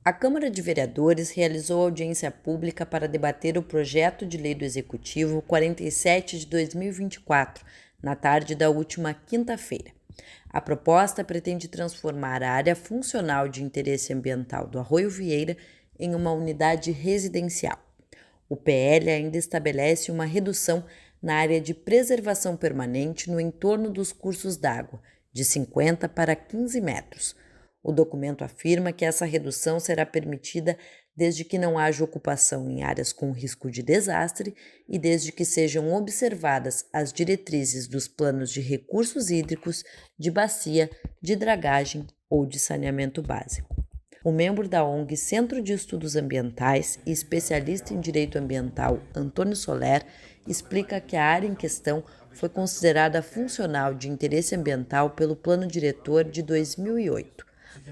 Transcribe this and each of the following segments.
A Câmara de Vereadores realizou audiência pública para debater o projeto de lei do Executivo 47 de 2024, na tarde da última quinta-feira. A proposta pretende transformar a área funcional de interesse ambiental do Arroio Vieira em uma unidade residencial. O PL ainda estabelece uma redução na área de preservação permanente no entorno dos cursos d'água, de 50 para 15 metros. O documento afirma que essa redução será permitida desde que não haja ocupação em áreas com risco de desastre e desde que sejam observadas as diretrizes dos planos de recursos hídricos, de bacia, de dragagem ou de saneamento básico. O membro da ONG Centro de Estudos Ambientais e especialista em direito ambiental, Antônio Soler, explica que a área em questão foi considerada funcional de interesse ambiental pelo Plano Diretor de 2008.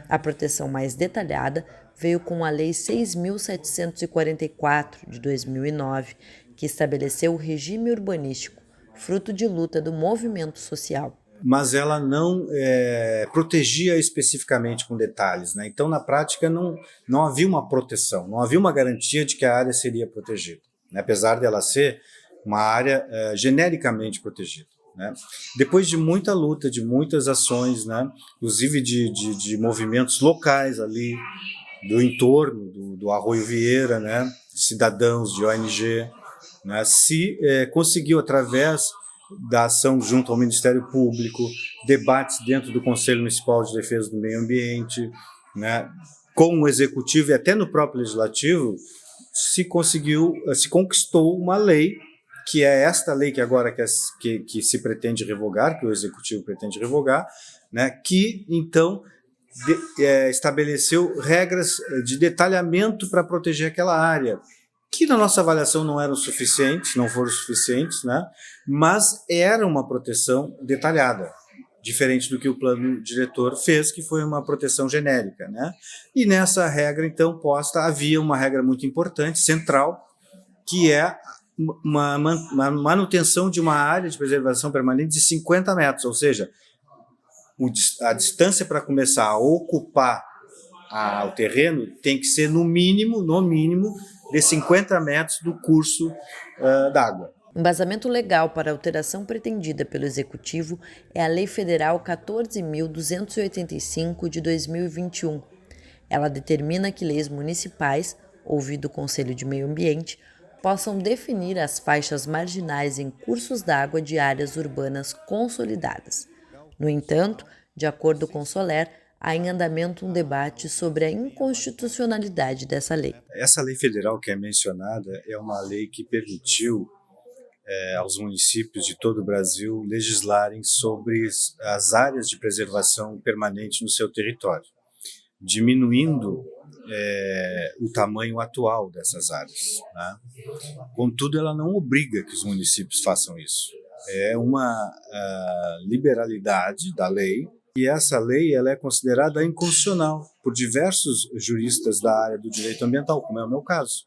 A proteção mais detalhada veio com a Lei 6.744, de 2009, que estabeleceu o regime urbanístico, fruto de luta do movimento social. Mas ela não protegia especificamente com detalhes, né? Então, na prática, não havia uma proteção, não havia uma garantia de que a área seria protegida, né? Apesar dela ser uma área genericamente protegida, né? Depois de muita luta, de muitas ações, né? Inclusive de movimentos locais ali, do entorno do Arroio Vieira, né? De cidadãos, de ONG, né? Se conseguiu, através da ação junto ao Ministério Público, debates dentro do Conselho Municipal de Defesa do Meio Ambiente, né, com o Executivo e até no próprio Legislativo, se conquistou uma lei, que é esta lei que agora que se pretende revogar, que o Executivo pretende revogar, né, que então estabeleceu regras de detalhamento para proteger aquela área, que na nossa avaliação não foram suficientes, né? Mas era uma proteção detalhada, diferente do que o plano diretor fez, que foi uma proteção genérica, né? E nessa regra, então, posta, havia uma regra muito importante, central, que é uma manutenção de uma área de preservação permanente de 50 metros, ou seja, a distância para começar a ocupar o terreno tem que ser no mínimo, de 50 metros do curso d'água. Embasamento legal para a alteração pretendida pelo Executivo é a Lei Federal 14.285 de 2021. Ela determina que leis municipais, ouvido o Conselho de Meio Ambiente, possam definir as faixas marginais em cursos d'água de áreas urbanas consolidadas. No entanto, de acordo com Soler, há em andamento um debate sobre a inconstitucionalidade dessa lei. Essa lei federal que é mencionada é uma lei que permitiu aos municípios de todo o Brasil legislarem sobre as áreas de preservação permanente no seu território, diminuindo o tamanho atual dessas áreas, né? Contudo, ela não obriga que os municípios façam isso. É uma liberalidade da lei. E essa lei ela é considerada inconstitucional por diversos juristas da área do direito ambiental, como é o meu caso.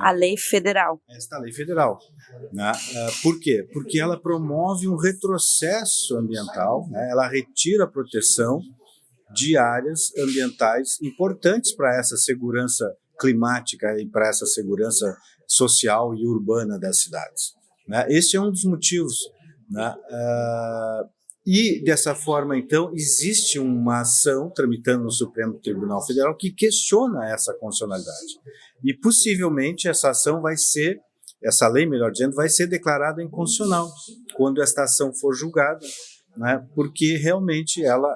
A lei federal. Esta lei federal. Né? Por quê? Porque ela promove um retrocesso ambiental, né? Ela retira a proteção de áreas ambientais importantes para essa segurança climática e para essa segurança social e urbana das cidades, né? Este é um dos motivos, né? E, dessa forma, então, existe uma ação tramitando no Supremo Tribunal Federal que questiona essa constitucionalidade. E, possivelmente, essa lei, melhor dizendo, vai ser declarada inconstitucional quando esta ação for julgada, né, porque realmente ela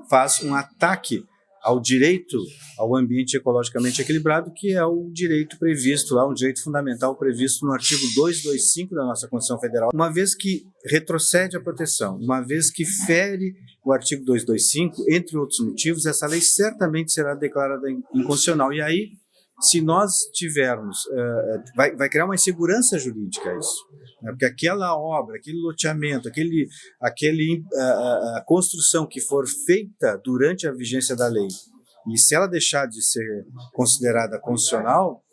faz um ataque ao direito ao ambiente ecologicamente equilibrado, que é o direito previsto lá, um direito fundamental previsto no artigo 225 da nossa Constituição Federal, uma vez que retrocede a proteção, uma vez que fere o artigo 225, entre outros motivos, essa lei certamente será declarada inconstitucional. E aí, se nós tivermos, vai criar uma insegurança jurídica isso, né? Porque aquela obra, aquele loteamento, a construção que for feita durante a vigência da lei, e se ela deixar de ser considerada constitucional,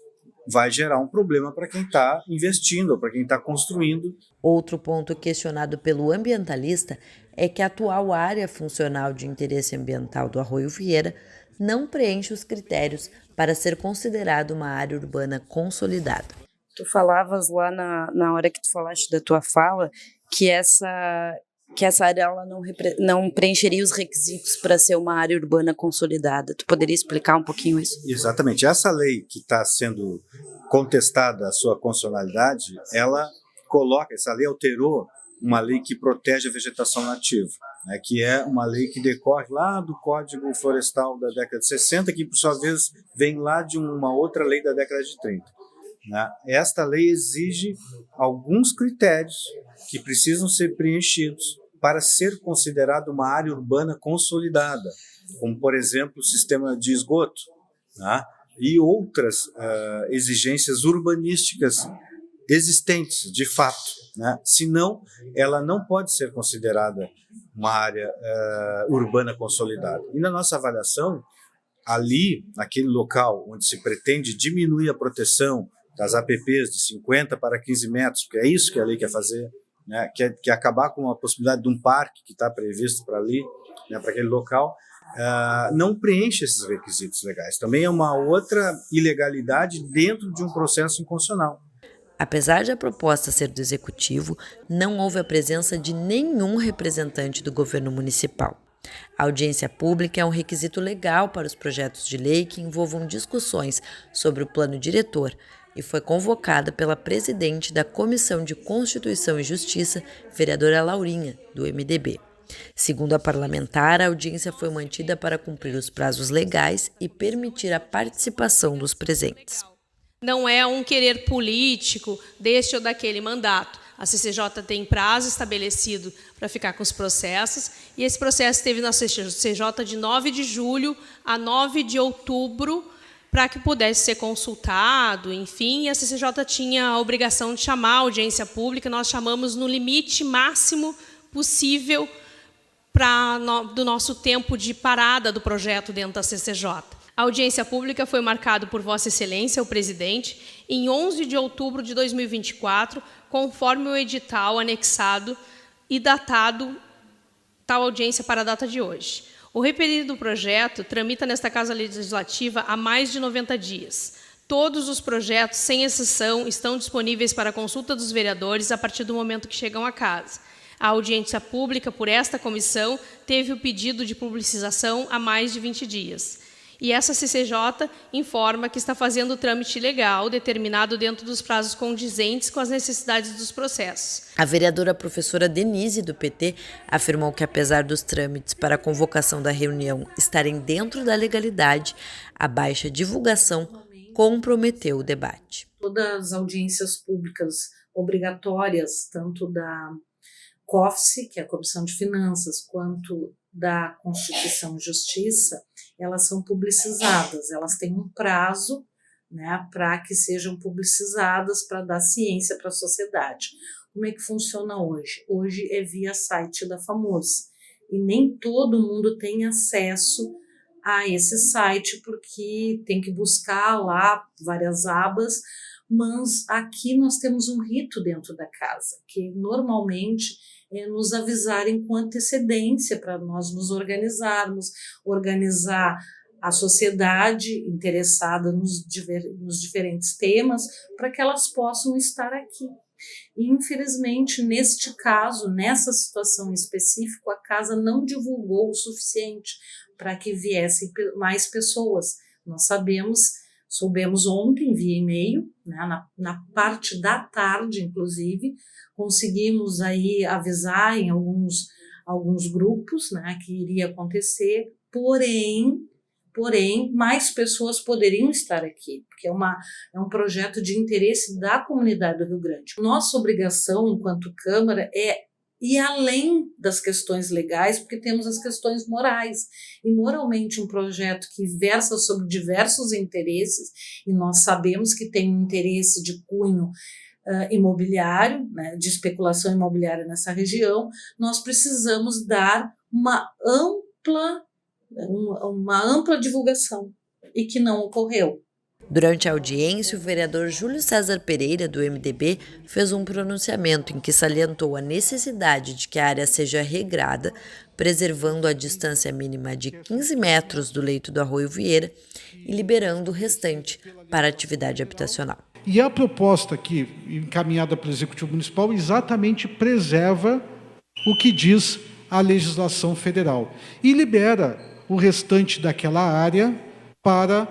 vai gerar um problema para quem está investindo, ou para quem está construindo. Outro ponto questionado pelo ambientalista é que a atual área funcional de interesse ambiental do Arroio Vieira não preenche os critérios para ser considerado uma área urbana consolidada. Tu falavas lá na hora que tu falaste da tua fala que essa área ela não preencheria os requisitos para ser uma área urbana consolidada. Tu poderia explicar um pouquinho isso? Exatamente. Essa lei que está sendo contestada a sua constitucionalidade, essa lei alterou uma lei que protege a vegetação nativa, né, que é uma lei que decorre lá do Código Florestal da década de 60, que por sua vez vem lá de uma outra lei da década de 30. Né? Esta lei exige alguns critérios que precisam ser preenchidos para ser considerado uma área urbana consolidada, como, por exemplo, o sistema de esgoto, né? E outras exigências urbanísticas existentes, de fato. Né? Senão, ela não pode ser considerada uma área urbana consolidada. E na nossa avaliação, ali, naquele local onde se pretende diminuir a proteção das APPs de 50 para 15 metros, porque é isso que a lei quer fazer, né? Quer acabar com a possibilidade de um parque que está previsto para ali, né, para aquele local, não preenche esses requisitos legais. Também é uma outra ilegalidade dentro de um processo inconstitucional. Apesar de a proposta ser do Executivo, não houve a presença de nenhum representante do governo municipal. A audiência pública é um requisito legal para os projetos de lei que envolvam discussões sobre o plano diretor e foi convocada pela presidente da Comissão de Constituição e Justiça, vereadora Laurinha, do MDB. Segundo a parlamentar, a audiência foi mantida para cumprir os prazos legais e permitir a participação dos presentes. Não é um querer político deste ou daquele mandato. A CCJ tem prazo estabelecido para ficar com os processos, e esse processo esteve na CCJ de 9 de julho a 9 de outubro, para que pudesse ser consultado, enfim, e a CCJ tinha a obrigação de chamar a audiência pública. Nós chamamos no limite máximo possível do nosso tempo de parada do projeto dentro da CCJ. A audiência pública foi marcada por Vossa Excelência, o presidente, em 11 de outubro de 2024, conforme o edital anexado e datado tal audiência para a data de hoje. O referido projeto tramita nesta Casa Legislativa há mais de 90 dias. Todos os projetos, sem exceção, estão disponíveis para consulta dos vereadores a partir do momento que chegam à casa. A audiência pública por esta comissão teve o pedido de publicização há mais de 20 dias. E essa CCJ informa que está fazendo o trâmite legal determinado dentro dos prazos condizentes com as necessidades dos processos. A vereadora professora Denise, do PT, afirmou que, apesar dos trâmites para a convocação da reunião estarem dentro da legalidade, a baixa divulgação comprometeu o debate. Todas as audiências públicas obrigatórias, tanto da COFCE, que é a Comissão de Finanças, quanto da Constituição e Justiça, elas são publicizadas, elas têm um prazo, né, para que sejam publicizadas, para dar ciência para a sociedade. Como é que funciona hoje? Hoje é via site da FAMURS, e nem todo mundo tem acesso a esse site, porque tem que buscar lá várias abas, mas aqui nós temos um rito dentro da casa, que normalmente nos avisarem com antecedência para nós nos organizarmos, organizar a sociedade interessada nos diferentes temas, para que elas possam estar aqui. E, infelizmente, neste caso, nessa situação específica, a casa não divulgou o suficiente para que viessem mais pessoas. Nós soubemos ontem via e-mail, né, na parte da tarde, inclusive, conseguimos aí avisar em alguns grupos, né, que iria acontecer, porém, mais pessoas poderiam estar aqui, porque é um projeto de interesse da comunidade do Rio Grande. Nossa obrigação, enquanto Câmara, é ir além das questões legais, porque temos as questões morais. E moralmente um projeto que versa sobre diversos interesses, e nós sabemos que tem um interesse de cunho imobiliário, né, de especulação imobiliária nessa região, nós precisamos dar uma ampla divulgação, e que não ocorreu. Durante a audiência, o vereador Júlio César Pereira, do MDB, fez um pronunciamento em que salientou a necessidade de que a área seja regrada, preservando a distância mínima de 15 metros do leito do Arroio Vieira e liberando o restante para atividade habitacional. E a proposta aqui, encaminhada pelo Executivo Municipal, exatamente preserva o que diz a legislação federal e libera o restante daquela área para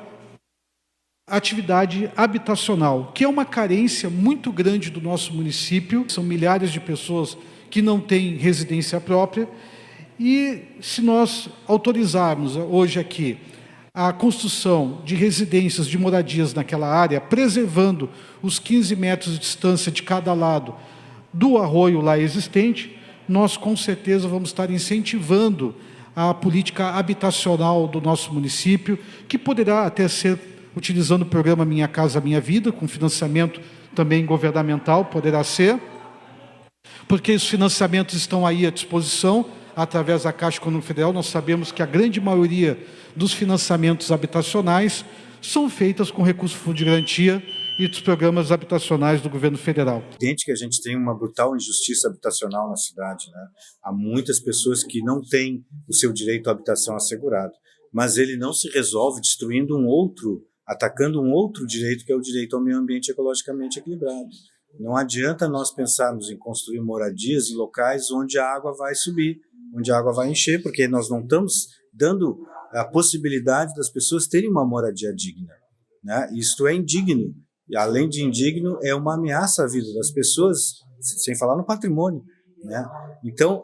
atividade habitacional, que é uma carência muito grande do nosso município. São milhares de pessoas que não têm residência própria e se nós autorizarmos hoje aqui a construção de residências, de moradias naquela área, preservando os 15 metros de distância de cada lado do arroio lá existente, nós com certeza vamos estar incentivando a política habitacional do nosso município, que poderá até ser utilizando o programa Minha Casa Minha Vida, com financiamento também governamental, poderá ser, porque os financiamentos estão aí à disposição, através da Caixa Econômica Federal. Nós sabemos que a grande maioria dos financiamentos habitacionais são feitas com recurso fundo de garantia e dos programas habitacionais do governo federal. É evidente que a gente tem uma brutal injustiça habitacional na cidade, né? Há muitas pessoas que não têm o seu direito à habitação assegurado, mas ele não se resolve destruindo atacando um outro direito, que é o direito ao meio ambiente ecologicamente equilibrado. Não adianta nós pensarmos em construir moradias em locais onde a água vai subir, onde a água vai encher, porque nós não estamos dando a possibilidade das pessoas terem uma moradia digna, né? Isto é indigno, e além de indigno, é uma ameaça à vida das pessoas, sem falar no patrimônio, né? Então,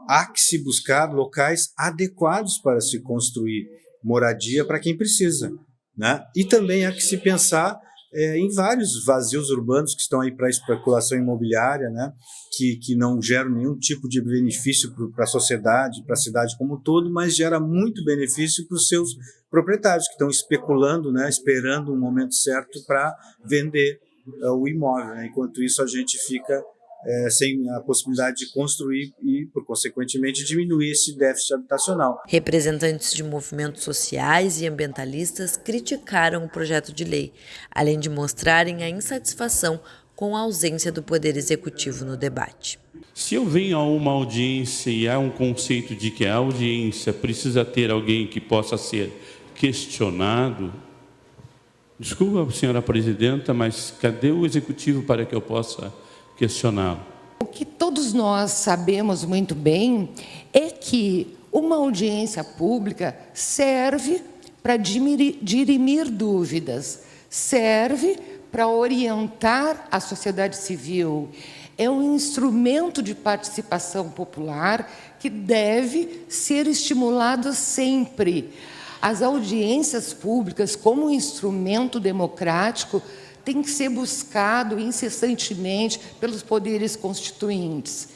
há que se buscar locais adequados para se construir moradia para quem precisa, né? E também há que se pensar em vários vazios urbanos que estão aí para especulação imobiliária, né? Que não geram nenhum tipo de benefício para a sociedade, para a cidade como um todo, mas gera muito benefício para os seus proprietários que estão especulando, né? Esperando um momento certo para vender o imóvel, né? Enquanto isso a gente fica sem a possibilidade de construir e, por consequentemente, diminuir esse déficit habitacional. Representantes de movimentos sociais e ambientalistas criticaram o projeto de lei, além de mostrarem a insatisfação com a ausência do Poder Executivo no debate. Se eu venho a uma audiência e há um conceito de que a audiência precisa ter alguém que possa ser questionado, desculpa, senhora presidenta, mas cadê o Executivo para que eu possa questioná-lo? O que todos nós sabemos muito bem é que uma audiência pública serve para dirimir dúvidas, serve para orientar a sociedade civil. É um instrumento de participação popular que deve ser estimulado sempre. As audiências públicas, como um instrumento democrático, tem que ser buscado incessantemente pelos poderes constituintes.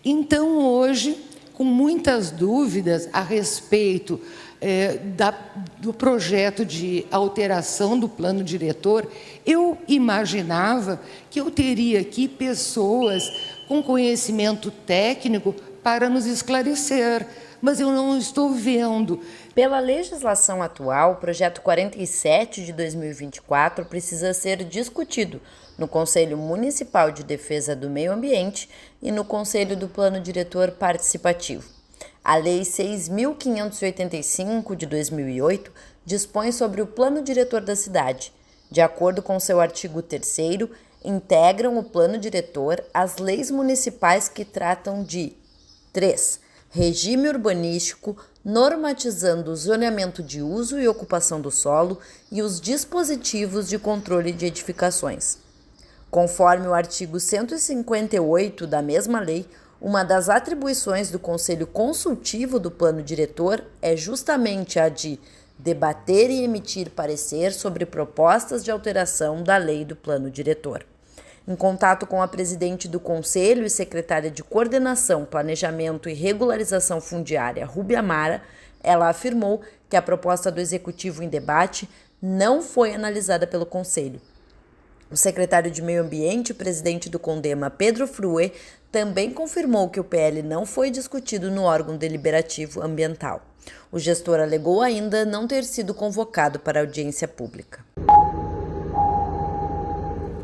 Então, hoje, com muitas dúvidas a respeito do projeto de alteração do plano diretor, eu imaginava que eu teria aqui pessoas com conhecimento técnico para nos esclarecer, mas eu não estou vendo. Pela legislação atual, o projeto 47 de 2024 precisa ser discutido no Conselho Municipal de Defesa do Meio Ambiente e no Conselho do Plano Diretor Participativo. A Lei 6.585 de 2008 dispõe sobre o Plano Diretor da cidade. De acordo com seu artigo 3º, integram o Plano Diretor as leis municipais que tratam de 3. Regime urbanístico, normatizando o zoneamento de uso e ocupação do solo e os dispositivos de controle de edificações. Conforme o artigo 158 da mesma lei, uma das atribuições do Conselho Consultivo do Plano Diretor é justamente a de debater e emitir parecer sobre propostas de alteração da lei do Plano Diretor. Em contato com a presidente do Conselho e secretária de Coordenação, Planejamento e Regularização Fundiária, Rúbia Amara, ela afirmou que a proposta do Executivo em debate não foi analisada pelo Conselho. O secretário de Meio Ambiente e presidente do CONDEMA, Pedro Fruê, também confirmou que o PL não foi discutido no órgão deliberativo ambiental. O gestor alegou ainda não ter sido convocado para audiência pública.